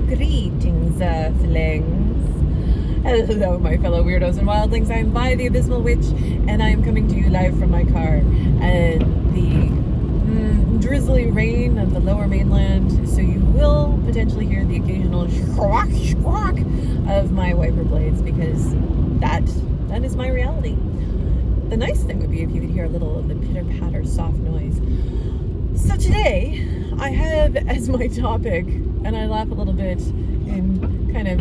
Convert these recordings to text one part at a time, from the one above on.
Greetings, Earthlings. Hello, my fellow weirdos and wildlings. I'm Vi, the Abysmal Witch, and I am coming to you live from my car. And the drizzly rain of the lower mainland, so you will potentially hear the occasional squawk, squawk of my wiper blades, because that is my reality. The nice thing would be if you could hear a little of the pitter-patter soft noise. So today, I have as my topic, and I laugh a little bit in kind of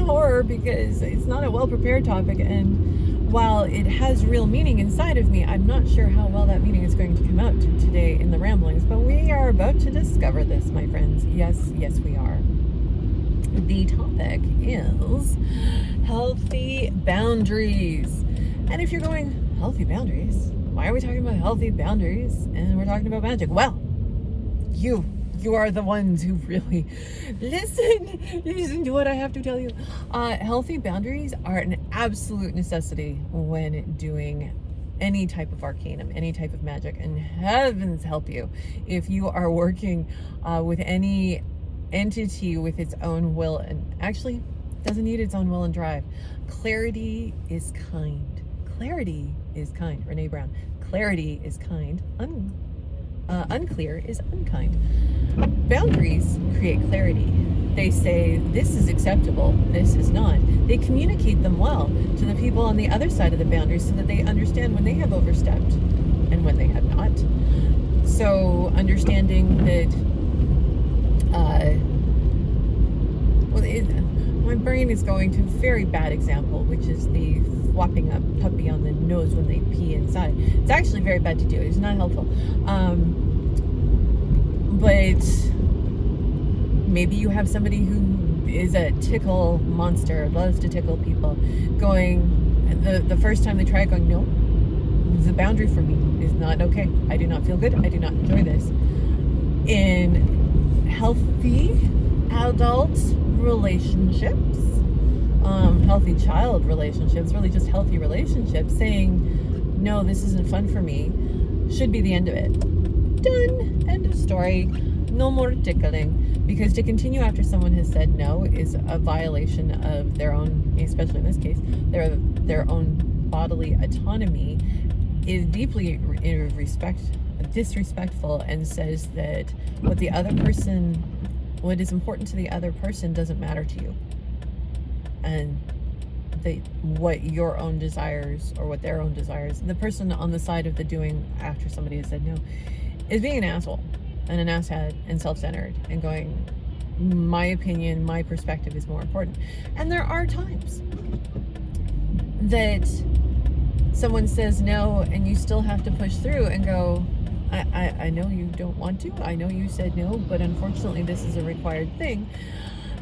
horror because it's not a well-prepared topic, and while it has real meaning inside of me, I'm not sure how well that meaning is going to come out today in the ramblings, but we are about to discover this, my friends. Yes, we are. The topic is healthy boundaries. And if you're going, healthy boundaries? Why are we talking about healthy boundaries and we're talking about magic? Well, you are the ones who really listen to what I have to tell you. Healthy boundaries are an absolute necessity when doing any type of arcanum, any type of magic, and heavens help you if you are working with any entity with its own will, and actually doesn't need its own will and drive. Clarity is kind. Clarity is kind. Renee Brown. Clarity is kind. Unclear is unkind. Boundaries create clarity. They say, this is acceptable, this is not. They communicate them well to the people on the other side of the boundaries so that they understand when they have overstepped and when they have not. So understanding that, my brain is going to a very bad example, which is the whopping a puppy on the nose when they pee inside. It's actually very bad to do. It's not helpful. But maybe you have somebody who is a tickle monster, loves to tickle people, going, the first time they try it, going, no, it's a boundary for me. It's not okay. I do not feel good. I do not enjoy this. In healthy adult relationships, healthy child relationships, really just healthy relationships, saying, no, this isn't fun for me, should be the end of it. Done. End of story. No more tickling. Because to continue after someone has said no is a violation of their own, especially in this case, their own bodily autonomy, is deeply disrespectful, and says that what is important to the other person doesn't matter to you, and what your own desires or what their own desires. The person on the side of the doing after somebody has said no is being an asshole and an asshat and self-centered and going, my opinion, my perspective is more important. And there are times that someone says no and you still have to push through and go, I know you don't want to, I know you said no, but unfortunately this is a required thing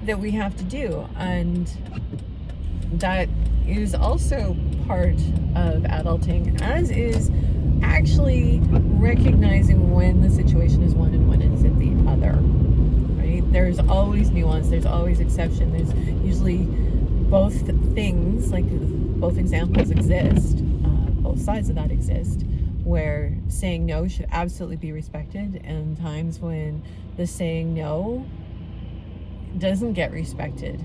that we have to do. And that is also part of adulting, as is actually recognizing when the situation is one and when it's at the other, right? There's always nuance, there's always exception, there's usually both things, like both examples exist, both sides of that exist, where saying no should absolutely be respected, and times when the saying no doesn't get respected,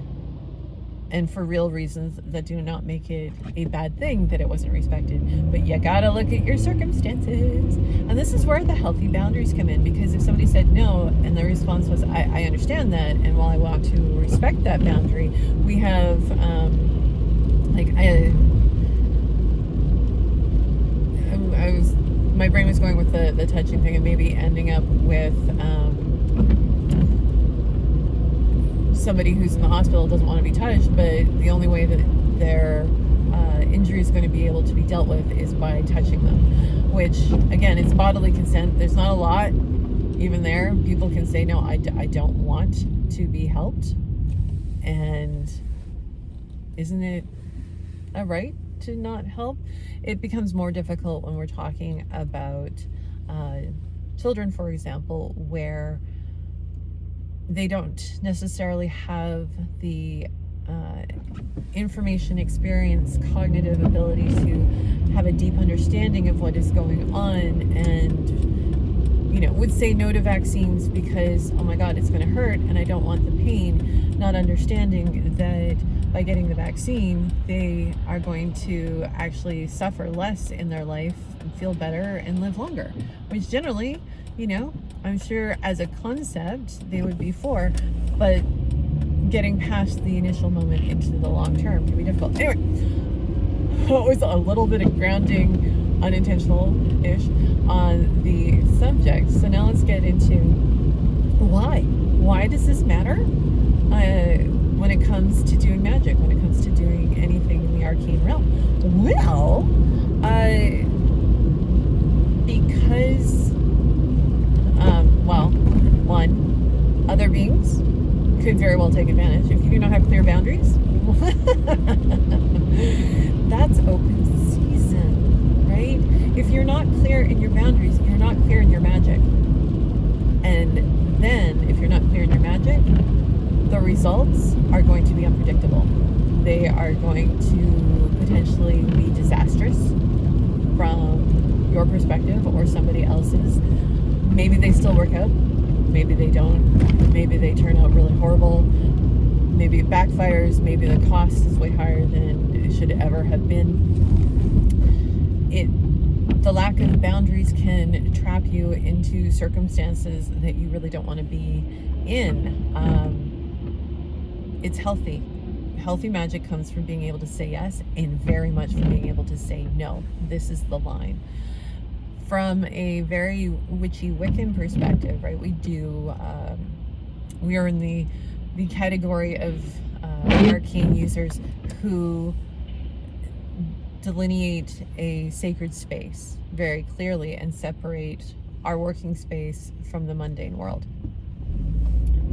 and for real reasons that do not make it a bad thing that it wasn't respected. But you gotta look at your circumstances. And this is where the healthy boundaries come in, because if somebody said no and the response was, I understand that, and while I want to respect that boundary, we have my brain was going with the touching thing and maybe ending up with somebody who's in the hospital doesn't want to be touched, but the only way that their injury is going to be able to be dealt with is by touching them, which again, it's bodily consent. There's not a lot even there. People can say, no, I don't want to be helped. And isn't it a right to not help? It becomes more difficult when we're talking about children, for example, where they don't necessarily have the information, experience, cognitive ability to have a deep understanding of what is going on, and would say no to vaccines because, oh my God, it's going to hurt and I don't want the pain, not understanding that by getting the vaccine, they are going to actually suffer less in their life and feel better and live longer, which generally, I'm sure as a concept they would be for, but getting past the initial moment into the long term can be difficult. Anyway, that was a little bit of grounding, unintentional-ish, on the subject. So now let's get into why. Why does this matter when it comes to doing magic, when it comes to doing anything in the arcane realm? Well, because, one, other beings could very well take advantage. If you do not have clear boundaries, that's open season, right? If you're not clear in your boundaries, you're not clear in your magic. And then, if you're not clear in your magic, the results are going to be unpredictable. They are going to potentially be disastrous from your perspective or somebody else's. Maybe they still work out. Maybe they don't. Maybe they turn out really horrible. Maybe it backfires. Maybe the cost is way higher than it should ever have been. The lack of boundaries can trap you into circumstances that you really don't want to be in. It's healthy. Healthy magic comes from being able to say yes, and very much from being able to say no. This is the line. From a very witchy Wiccan perspective, right? We are in the category of arcane users who delineate a sacred space very clearly and separate our working space from the mundane world.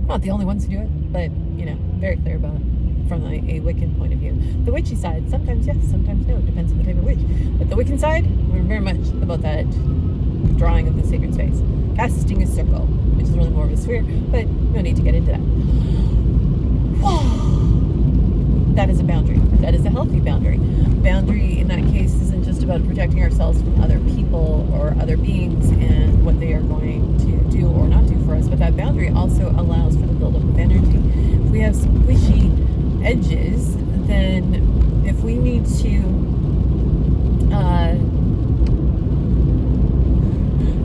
Not the only ones who do it, but very clear about it from a Wiccan point of view. The witchy side, sometimes yes, sometimes no, depends on the type of witch. But the Wiccan side, we're very much about that drawing of the sacred space. Casting a circle, which is really more of a sphere, but no need to get into that. That is a boundary. That is a healthy boundary. Boundary in that case isn't just about protecting ourselves from other people or other beings and what they are going to do or not do for us, but that boundary also allows for the buildup of energy. If we have squishy edges, then if we need to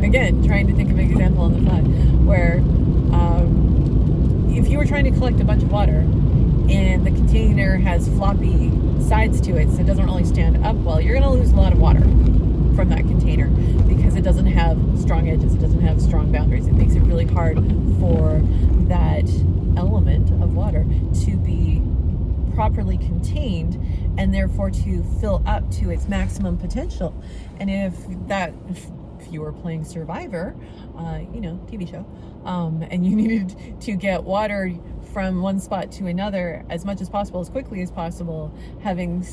again, trying to think of an example on the fly, where if you were trying to collect a bunch of water and the container has floppy sides to it, so it doesn't really stand up well, you're going to lose a lot of water from that container because it doesn't have strong edges, it doesn't have strong boundaries. It makes it really hard for that element of water to be properly contained and therefore to fill up to its maximum potential. And if you were playing Survivor, TV show, and you needed to get water from one spot to another as much as possible, as quickly as possible, having a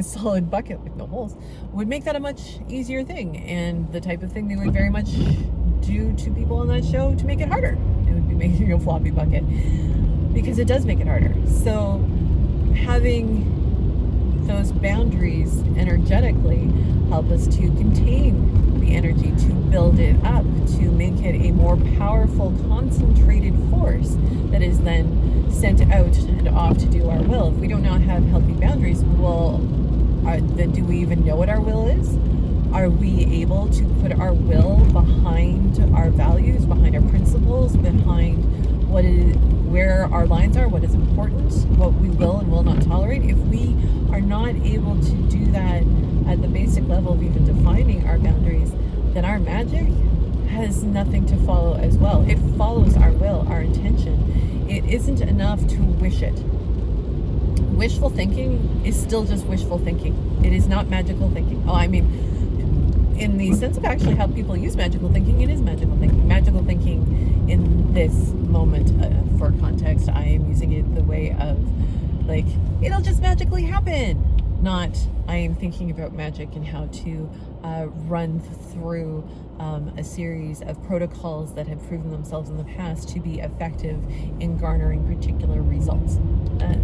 solid bucket with no holes would make that a much easier thing, and the type of thing they would very much do to people on that show to make it harder. It would be making a floppy bucket, because it does make it harder. So having those boundaries energetically help us to contain the energy, to build it up, to make it a more powerful, concentrated force that is then sent out and off to do our will. If we do not have healthy boundaries, then do we even know what our will is? Are we able to put our will behind our values, behind our principles, behind where our lines are, what is important, what we will and will not tolerate? If we are not able to do that at the basic level of even defining our boundaries, then our magic has nothing to follow as well. It follows our will, our intention. It isn't enough to wish it. Wishful thinking is still just wishful thinking. It is not magical thinking. In the sense of actually how people use magical thinking, it is magical thinking. Magical thinking in this moment, for context, I am using it the way of, it'll just magically happen. Not, I am thinking about magic and how to run through a series of protocols that have proven themselves in the past to be effective in garnering particular results.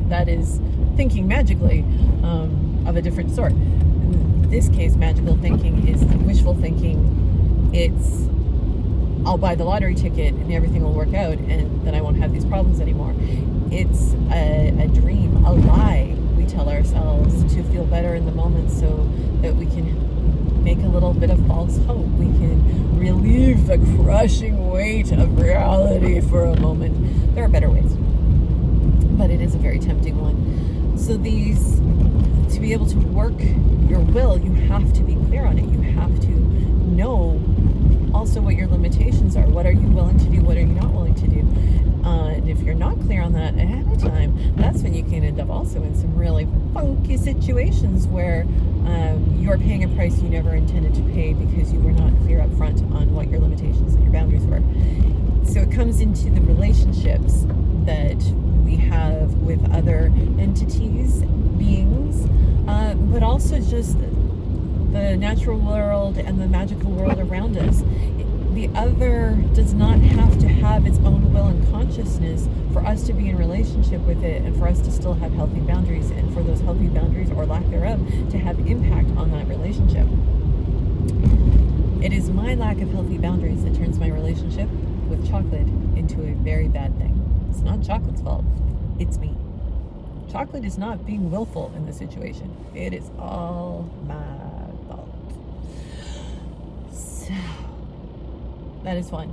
That is thinking magically of a different sort. In this case, magical thinking is wishful thinking it's I'll buy the lottery ticket and everything will work out and then I won't have these problems anymore. It's a dream, a lie we tell ourselves to feel better in the moment so that we can make a little bit of false hope. We can relieve the crushing weight of reality for a moment. There are better ways, but it is a very tempting one. So to be able to work your will, you have to be clear on it. You have to know also what your limitations are. What are you willing to do? What are you not willing to do? And if you're not clear on that ahead of time, that's when you can end up also in some really funky situations where you're paying a price you never intended to pay because you were not clear up front on what your limitations and your boundaries were. So it comes into the relationships that we have with other entities, beings, but also just the natural world and the magical world around us. The other does not have to have its own will and consciousness for us to be in relationship with it and for us to still have healthy boundaries and for those healthy boundaries or lack thereof to have impact on that relationship. It is my lack of healthy boundaries that turns my relationship with chocolate into a very bad thing. It's not chocolate's fault. It's me. Chocolate is not being willful in this situation. It is all my fault. So that is fun.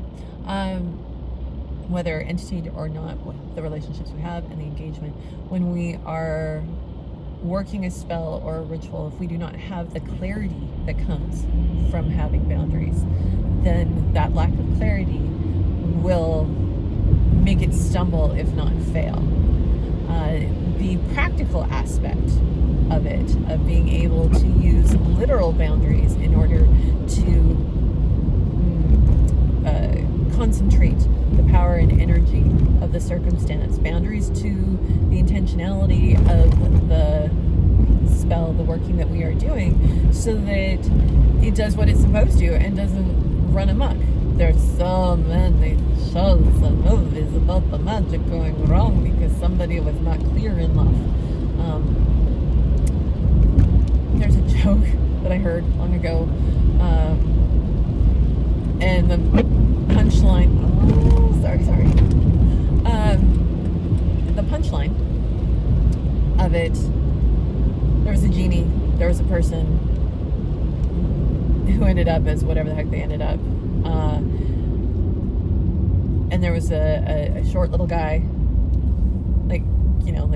Whether entity or not, the relationships we have and the engagement. When we are working a spell or a ritual, if we do not have the clarity that comes from having boundaries, then that lack of clarity will make it stumble, if not fail. The practical aspect of it, of being able to use literal boundaries in order to concentrate the power and energy of the circumstance. Boundaries to the intentionality of the spell, the working that we are doing, so that it does what it's supposed to and doesn't run amok. There's so many shows and movies about the magic going wrong because somebody was not clear enough. There's a joke that I heard long ago, and the punchline, the punchline of it, there was a genie, there was a person who ended up as whatever the heck they ended up, and there was a short little guy, like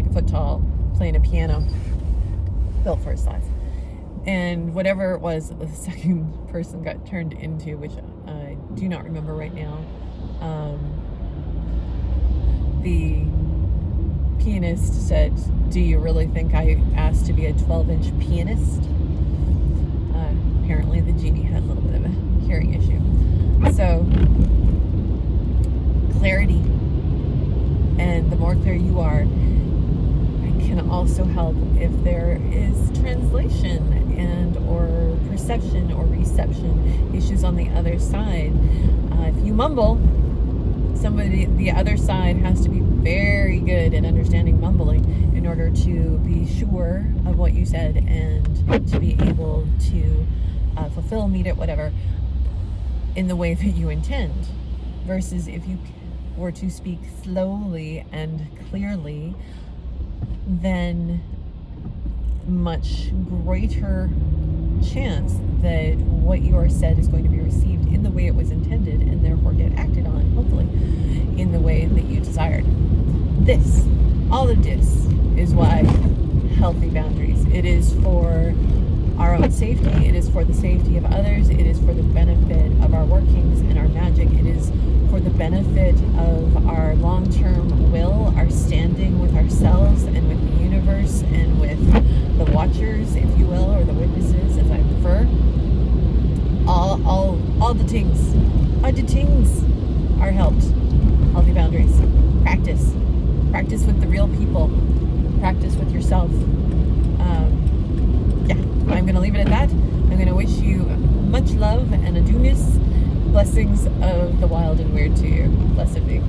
a foot tall, playing a piano, built for his size. And whatever it was the second person got turned into, which I do not remember right now, the pianist said, "Do you really think I asked to be a 12-inch pianist?" Apparently the genie had a little bit of a hearing issue. So, clarity. And the more clear you are, it can also help if there is translation and or perception or reception issues on the other side. If you mumble, the other side has to be very good at understanding mumbling in order to be sure of what you said and to be able to fulfill, meet it, whatever, in the way that you intend. Versus if you were to speak slowly and clearly, then much greater chance that what you are said is going to be received in the way it was intended and therefore get acted on, hopefully, in the way that you desired. All of this is why healthy boundaries. It is for our own safety, it is for the safety of others, it is for the benefit of our workings and our magic, it is for the benefit of our long-term will, our standing with ourselves and with the universe and with the watchers, if you will, or the witnesses, as I prefer. All the things are helped. Healthy boundaries. Practice with the real people. Practice with yourself. I'm going to leave it at that. I'm going to wish you much love and adunis. Blessings of the wild and weird to you. Blessed be.